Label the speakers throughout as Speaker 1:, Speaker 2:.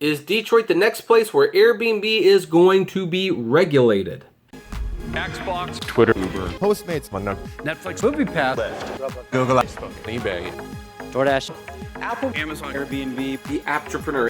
Speaker 1: Is Detroit the next place where Airbnb is going to be regulated?
Speaker 2: Xbox, Twitter, Uber,
Speaker 3: Postmates,
Speaker 2: Netflix, MoviePass,
Speaker 3: Google,
Speaker 2: Facebook, eBay,
Speaker 4: DoorDash,
Speaker 2: Apple, Amazon, Airbnb,
Speaker 1: The Apptrepreneur.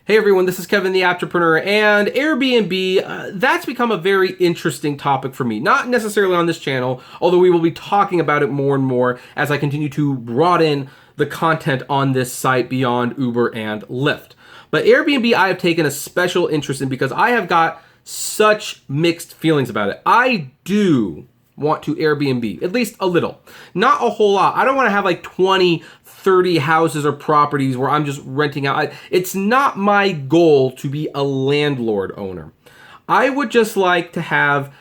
Speaker 1: Hey everyone, this is Kevin the Apptrepreneur, and Airbnb, that's become a very interesting topic for me. Not necessarily on this channel, although we will be talking about it more and more as I continue to broaden the content on this site beyond Uber and Lyft. But Airbnb I have taken a special interest in because I have got such mixed feelings about it. I do want to Airbnb, at least a little. Not a whole lot. I don't want to have like 20, 30 houses or properties where I'm just renting out. It's not my goal to be a landlord owner. I would just like to have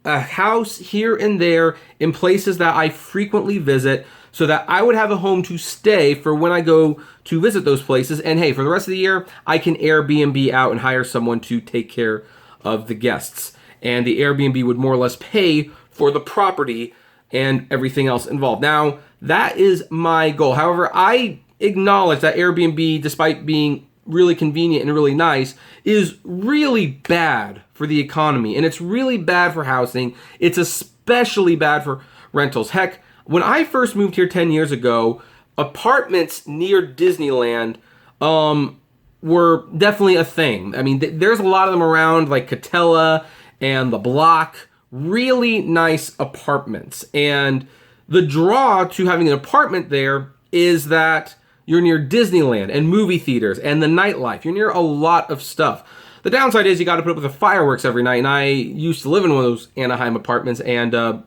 Speaker 1: a house here and there in places that I frequently visit so that I would have a home to stay for when I go to visit those places. And hey, for the rest of the year, I can Airbnb out and hire someone to take care of the guests. And the Airbnb would more or less pay for the property and everything else involved. Now, that is my goal. However, I acknowledge that Airbnb, despite being really convenient and really nice, is really bad for the economy. And it's really bad for housing. It's especially bad for rentals. Heck, when I first moved here 10 years ago, apartments near Disneyland were definitely a thing. I mean, there's a lot of them around, like Catella and The Block. Really nice apartments. And the draw to having an apartment there is that you're near Disneyland and movie theaters and the nightlife. You're near a lot of stuff. The downside is you got to put up with the fireworks every night. And I used to live in one of those Anaheim apartments. And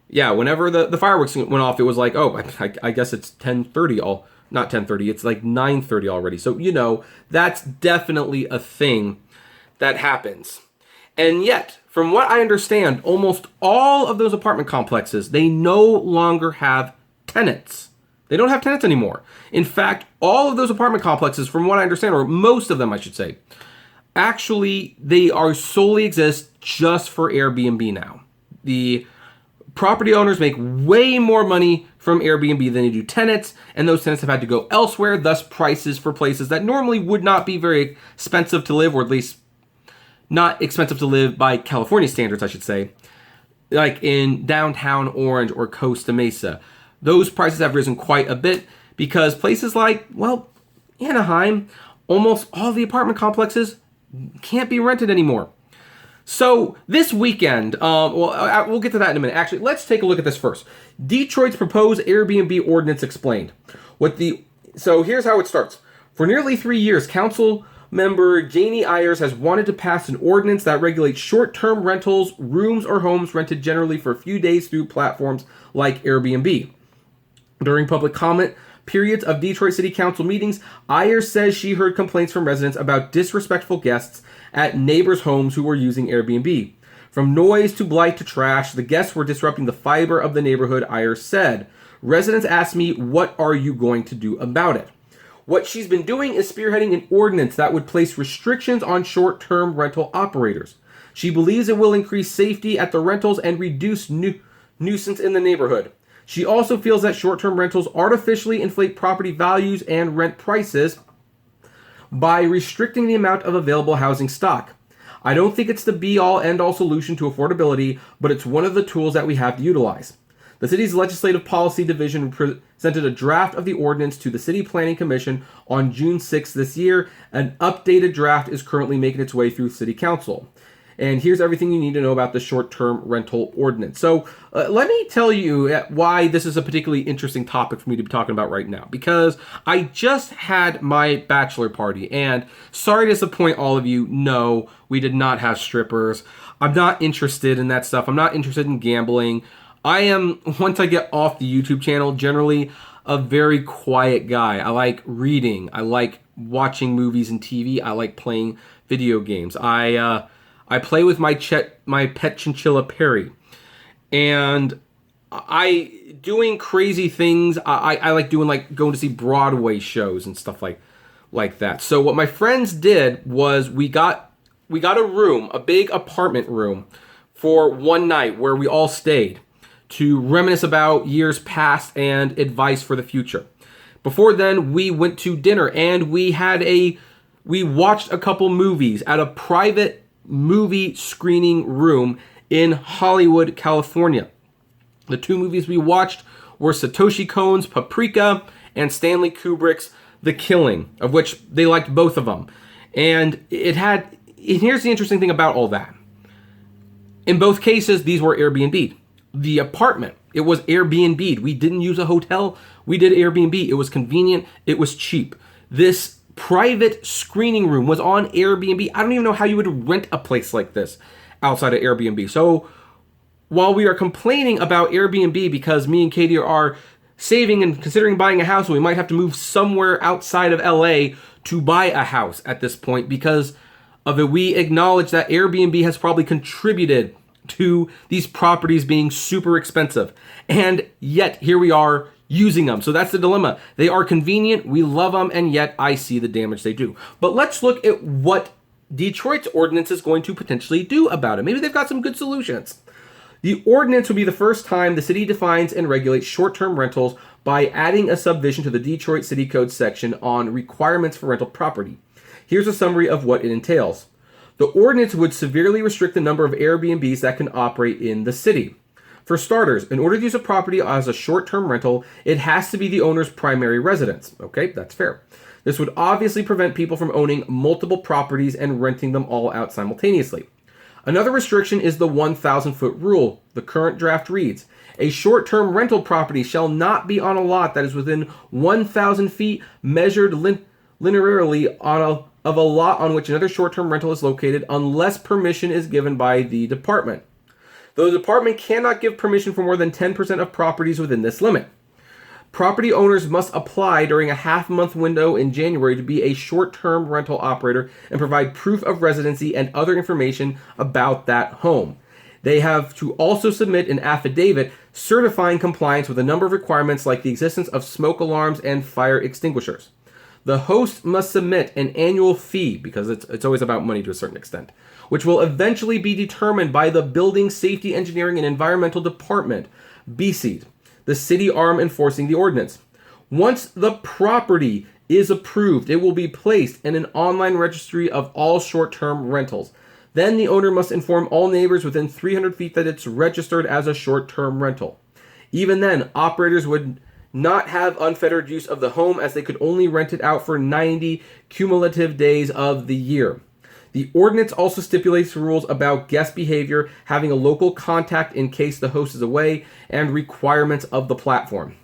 Speaker 1: yeah, whenever the fireworks went off, it was like, oh, I guess it's 10:30 all. Not 10:30. It's like 9:30 already. So, you know, that's definitely a thing that happens. And yet, from what I understand, almost all of those apartment complexes, they no longer have tenants. They don't have tenants anymore. In fact, all of those apartment complexes, from what I understand, or most of them, I should say, actually, they are solely exist just for Airbnb now. The property owners make way more money from Airbnb than they do tenants, and those tenants have had to go elsewhere, thus prices for places that normally would not be very expensive to live, or at least not expensive to live by California standards, I should say, like in downtown Orange or Costa Mesa. Those prices have risen quite a bit because places like, well, Anaheim, almost all the apartment complexes can't be rented anymore. So this weekend, we'll get to that in a minute. Actually, let's take a look at this first. Detroit's proposed Airbnb ordinance explained. So here's how it starts. For nearly 3 years, council member Janie Ayers has wanted to pass an ordinance that regulates short-term rentals, rooms or homes rented generally for a few days through platforms like Airbnb. During public comment periods of Detroit City Council meetings, Ayers says she heard complaints from residents about disrespectful guests at neighbors' homes who were using Airbnb. From noise to blight to trash, the guests were disrupting the fiber of the neighborhood, Ayers said. Residents asked me, what are you going to do about it? What she's been doing is spearheading an ordinance that would place restrictions on short-term rental operators. She believes it will increase safety at the rentals and reduce nuisance in the neighborhood. She also feels that short-term rentals artificially inflate property values and rent prices by restricting the amount of available housing stock. I don't think it's the be-all, end-all solution to affordability, but it's one of the tools that we have to utilize. The city's legislative policy division presented a draft of the ordinance to the City Planning Commission on June 6th this year. An updated draft is currently making its way through City Council. And here's everything you need to know about the short-term rental ordinance. So let me tell you why this is a particularly interesting topic for me to be talking about right now. Because I just had my bachelor party, and sorry to disappoint all of you, no, we did not have strippers. I'm not interested in that stuff. I'm not interested in gambling. I am, once I get off the YouTube channel, generally a very quiet guy. I like reading. I like watching movies and TV. I like playing video games. I play with my pet chinchilla Perry, and doing crazy things. I like doing, like, going to see Broadway shows and stuff like that. So what my friends did was we got a room, a big apartment room, for one night where we all stayed to reminisce about years past and advice for the future. Before then, we went to dinner and we watched a couple movies at a private movie screening room in Hollywood, California. The 2 movies we watched were Satoshi Kon's Paprika and Stanley Kubrick's The Killing, of which they liked both of them. And here's the interesting thing about all that. In both cases, these were Airbnb. The apartment, it was Airbnb. We didn't use a hotel. We did Airbnb. It was convenient. It was cheap. This private screening room was on Airbnb. I don't even know how you would rent a place like this outside of Airbnb. So while we are complaining about Airbnb because me and Katie are saving and considering buying a house, and we might have to move somewhere outside of LA to buy a house at this point because of it, we acknowledge that Airbnb has probably contributed to these properties being super expensive. And yet here we are using them. So that's the dilemma. They are convenient, we love them, and yet I see the damage they do. But let's look at what Detroit's ordinance is going to potentially do about it. Maybe they've got some good solutions. The ordinance would be the first time the city defines and regulates short-term rentals by adding a subdivision to the Detroit City Code section on requirements for rental property. Here's a summary of what it entails. The ordinance would severely restrict the number of Airbnbs that can operate in the city. For starters, in order to use a property as a short-term rental, it has to be the owner's primary residence. Okay, that's fair. This would obviously prevent people from owning multiple properties and renting them all out simultaneously. Another restriction is the 1,000-foot rule. The current draft reads, a short-term rental property shall not be on a lot that is within 1,000 feet measured linearly of a lot on which another short-term rental is located unless permission is given by the department. The department cannot give permission for more than 10% of properties within this limit. Property owners must apply during a half-month window in January to be a short-term rental operator and provide proof of residency and other information about that home. They have to also submit an affidavit certifying compliance with a number of requirements like the existence of smoke alarms and fire extinguishers. The host must submit an annual fee, because it's always about money to a certain extent, which will eventually be determined by the Building Safety Engineering and Environmental Department, BSED, the city arm enforcing the ordinance. Once the property is approved, it will be placed in an online registry of all short-term rentals. Then the owner must inform all neighbors within 300 feet that it's registered as a short-term rental. Even then, operators would not have unfettered use of the home as they could only rent it out for 90 cumulative days of the year. The ordinance also stipulates rules about guest behavior, having a local contact in case the host is away, and requirements of the platform.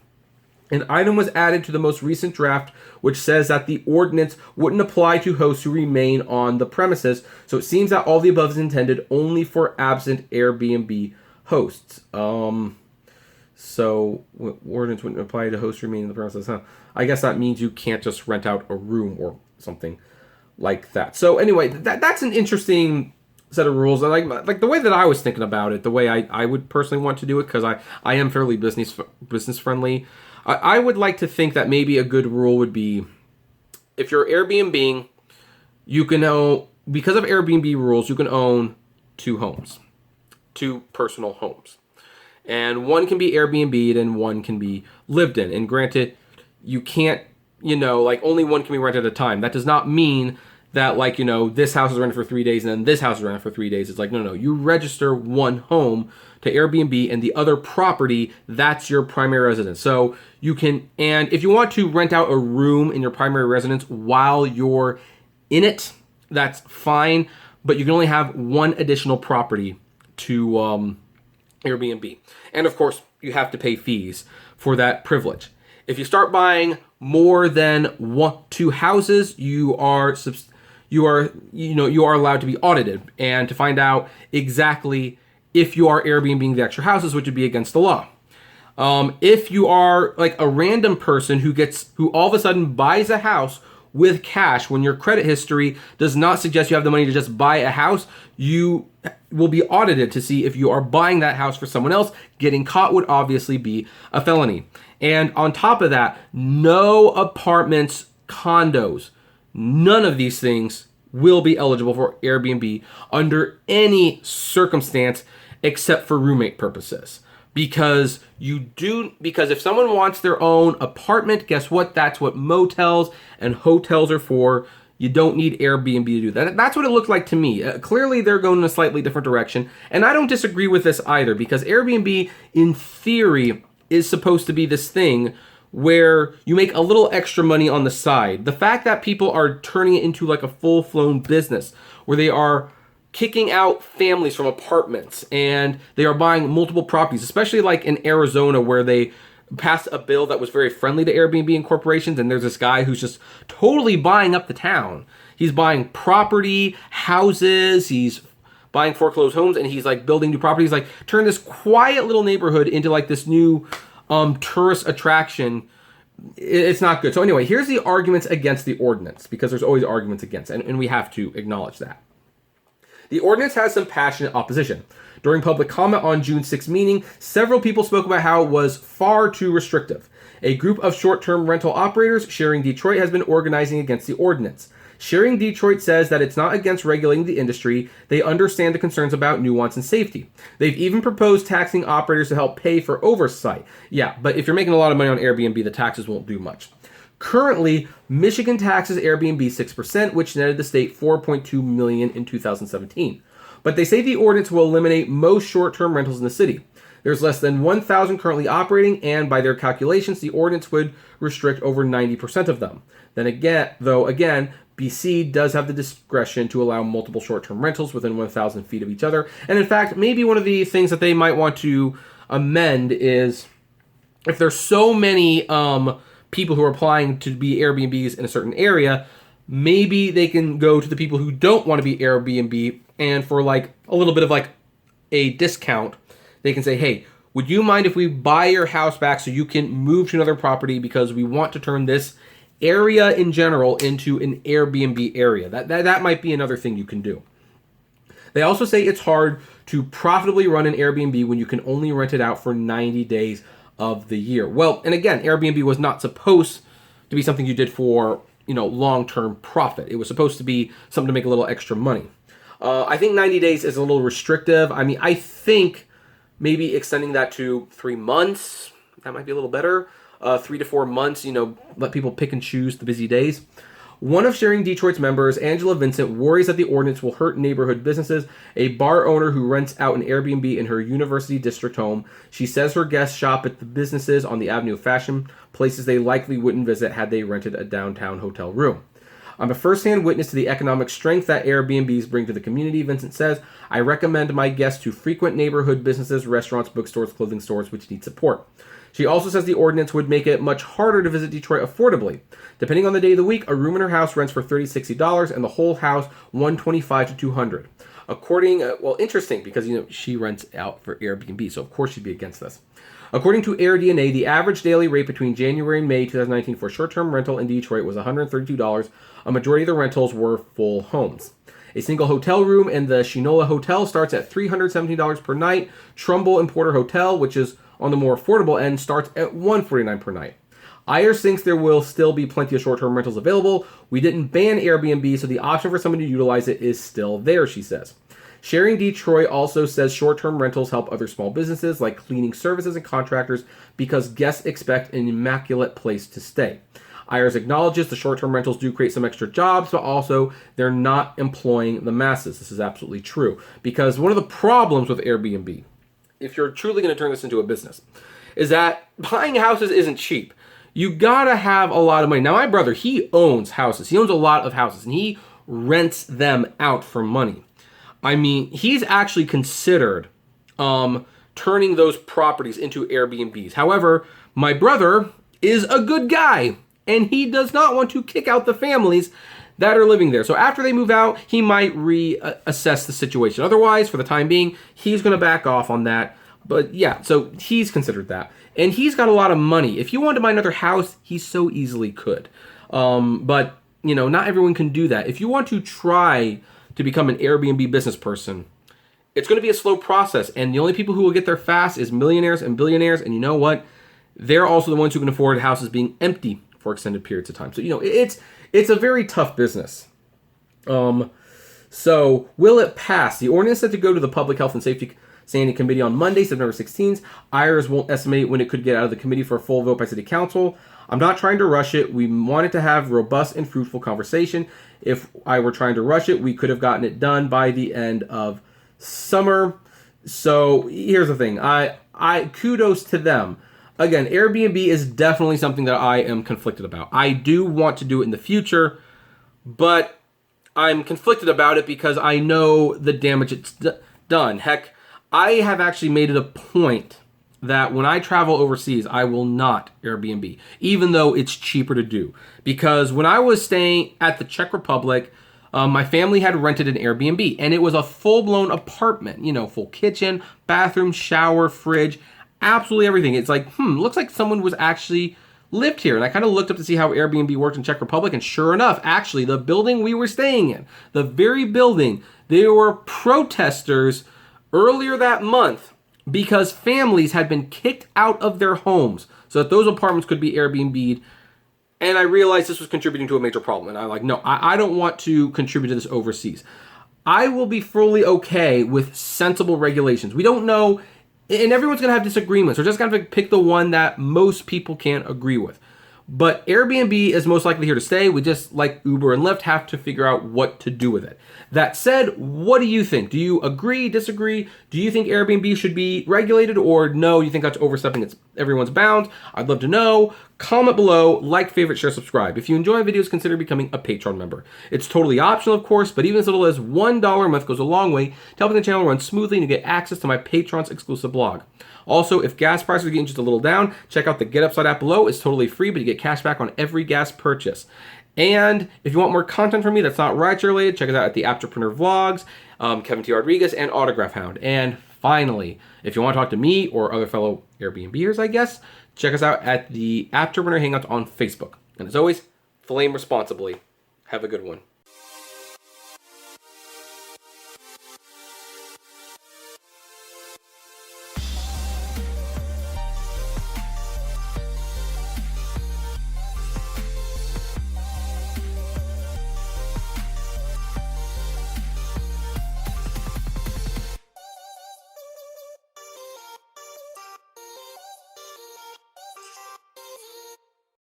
Speaker 1: An item was added to the most recent draft which says that the ordinance wouldn't apply to hosts who remain on the premises, so it seems that all the above is intended only for absent Airbnb hosts. So ordinance wouldn't apply to hosts remaining on the premises. Huh? I guess that means you can't just rent out a room or something like that. So anyway, that's an interesting set of rules. Like the way that I was thinking about it, the way I would personally want to do it, because I am fairly business friendly. I would like to think that maybe a good rule would be, if you're Airbnb, you can own, because of Airbnb rules, you can own 2 personal homes. And one can be Airbnb'd and one can be lived in. And granted, you can't, only one can be rented at a time. That does not mean that, this house is rented for 3 days and then this house is rented for 3 days. It's like, no. You register one home to Airbnb and the other property, that's your primary residence. So you can, and if you want to rent out a room in your primary residence while you're in it, that's fine. But you can only have one additional property to Airbnb. And of course, you have to pay fees for that privilege. If you start buying more than 2 houses, you are allowed to be audited and to find out exactly if you are Airbnb the extra houses, which would be against the law. If you are like a random person who all of a sudden buys a house with cash when your credit history does not suggest you have the money to just buy a house, you will be audited to see if you are buying that house for someone else. Getting caught would obviously be a felony. And on top of that, no apartments, condos, none of these things will be eligible for Airbnb under any circumstance except for roommate purposes. because if someone wants their own apartment, guess what? That's what motels and hotels are for. You don't need Airbnb to do that. That's what it looked like to me. Clearly, they're going in a slightly different direction. And I don't disagree with this either, because Airbnb, in theory, is supposed to be this thing where you make a little extra money on the side. The fact that people are turning it into like a full-blown business, where they are kicking out families from apartments and they are buying multiple properties, especially like in Arizona, where they passed a bill that was very friendly to Airbnb and corporations, and there's this guy who's just totally buying up the town. He's buying property, houses, he's buying foreclosed homes, and he's like building new properties, like turn this quiet little neighborhood into like this new tourist attraction. It's not good. So anyway, here's the arguments against the ordinance, because there's always arguments against, and we have to acknowledge that. The ordinance has some passionate opposition. During public comment on June 6th meeting, several people spoke about how it was far too restrictive. A group of short-term rental operators, Sharing Detroit, has been organizing against the ordinance. Sharing Detroit says that it's not against regulating the industry. They understand the concerns about nuance and safety. They've even proposed taxing operators to help pay for oversight. Yeah, but if you're making a lot of money on Airbnb, the taxes won't do much. Currently, Michigan taxes Airbnb 6%, which netted the state $4.2 million in 2017. But they say the ordinance will eliminate most short-term rentals in the city. There's less than 1,000 currently operating, and by their calculations, the ordinance would restrict over 90% of them. Then again, BC does have the discretion to allow multiple short-term rentals within 1,000 feet of each other. And in fact, maybe one of the things that they might want to amend is if there's so many people who are applying to be Airbnbs in a certain area, maybe they can go to the people who don't want to be Airbnb, and for like a little bit of like a discount, they can say, hey, would you mind if we buy your house back so you can move to another property, because we want to turn this area in general into an Airbnb area. That might be another thing you can do. They also say it's hard to profitably run an Airbnb when you can only rent it out for 90 days of the year. Well, and again, Airbnb was not supposed to be something you did for, long-term profit. It was supposed to be something to make a little extra money. I think 90 days is a little restrictive. I mean, I think maybe extending that to 3 months, that might be a little better. 3 to 4 months, let people pick and choose the busy days. One of Sharing Detroit's members, Angela Vincent, worries that the ordinance will hurt neighborhood businesses. A bar owner who rents out an Airbnb in her University District home. She says her guests shop at the businesses on the Avenue of Fashion, places they likely wouldn't visit had they rented a downtown hotel room. I'm a first-hand witness to the economic strength that Airbnbs bring to the community, Vincent says. I recommend my guests to frequent neighborhood businesses, restaurants, bookstores, clothing stores, which need support. She also says the ordinance would make it much harder to visit Detroit affordably. Depending on the day of the week, a room in her house rents for $30, $60, and the whole house $125 to $200. Interesting, because she rents out for Airbnb, so of course she'd be against this. According to AirDNA, the average daily rate between January and May 2019 for short-term rental in Detroit was $132. A majority of the rentals were full homes. A single hotel room in the Shinola Hotel starts at $317 per night. Trumbull and Porter Hotel, which is on the more affordable end, starts at $149 per night. Ayers thinks there will still be plenty of short-term rentals available. We didn't ban Airbnb, so the option for someone to utilize it is still there, she says. Sharing Detroit also says short-term rentals help other small businesses like cleaning services and contractors because guests expect an immaculate place to stay. Ayers acknowledges the short-term rentals do create some extra jobs, but also they're not employing the masses. This is absolutely true, because one of the problems with Airbnb, if you're truly going to turn this into a business, is that buying houses isn't cheap. You gotta have a lot of money. Now, my brother, he owns houses. He owns a lot of houses, and he rents them out for money. I mean, he's actually considered turning those properties into Airbnbs. However, my brother is a good guy, and he does not want to kick out the families that are living there. So after they move out, he might reassess the situation. Otherwise, for the time being, he's going to back off on that. But yeah, so he's considered that. And he's got a lot of money. If he wanted to buy another house, he so easily could. But, not everyone can do that. If you want to try to become an Airbnb business person, it's going to be a slow process. And the only people who will get there fast is millionaires and billionaires. And you know what? They're also the ones who can afford houses being empty for extended periods of time. So, it's a very tough business. So, will it pass? The ordinance said to go to the Public Health and Safety standing committee on Monday, September 16th. IRS won't estimate when it could get out of the committee for a full vote by City Council. I'm not trying to rush it. We wanted to have robust and fruitful conversation. If I were trying to rush it, we could have gotten it done by the end of summer. So here's the thing. I kudos to them. Again, Airbnb is definitely something that I am conflicted about. I do want to do it in the future, but I'm conflicted about it because I know the damage it's done. Heck, I have actually made it a point that when I travel overseas, I will not Airbnb, even though it's cheaper to do. Because when I was staying at the Czech Republic, my family had rented an Airbnb, and it was a full-blown apartment. You know, full kitchen, bathroom, shower, fridge, absolutely everything. It's like, looks like someone was actually lived here. And I kind of looked up to see how Airbnb worked in Czech Republic, and sure enough, actually, the building we were staying in, the very building, there were protesters earlier that month because families had been kicked out of their homes so that those apartments could be Airbnb'd. And I realized this was contributing to a major problem. And I'm like, no, I don't want to contribute to this overseas. I will be fully okay with sensible regulations. We don't know, and everyone's going to have disagreements. We're just going to pick the one that most people can't agree with. But Airbnb is most likely here to stay. We just, like Uber and Lyft, have to figure out what to do with it. That said, what do you think? Do you agree, disagree? Do you think Airbnb should be regulated, or no, you think that's overstepping everyone's bounds? I'd love to know. Comment below, like, favorite, share, subscribe. If you enjoy videos, consider becoming a Patreon member. It's totally optional, of course, but even as little as $1 a month goes a long way to helping the channel run smoothly and you get access to my Patreon's exclusive blog. Also, if gas prices are getting just a little down, check out the Get Upside app below. It's totally free, but you get cash back on every gas purchase. And if you want more content from me that's not rideshare related, check it out at the Apptrepreneur vlogs, Kevin T. Rodriguez, and Autograph Hound. And finally, if you want to talk to me or other fellow Airbnbers, I guess, check us out at the Apptrepreneur Hangouts on Facebook. And as always, flame responsibly. Have a good one.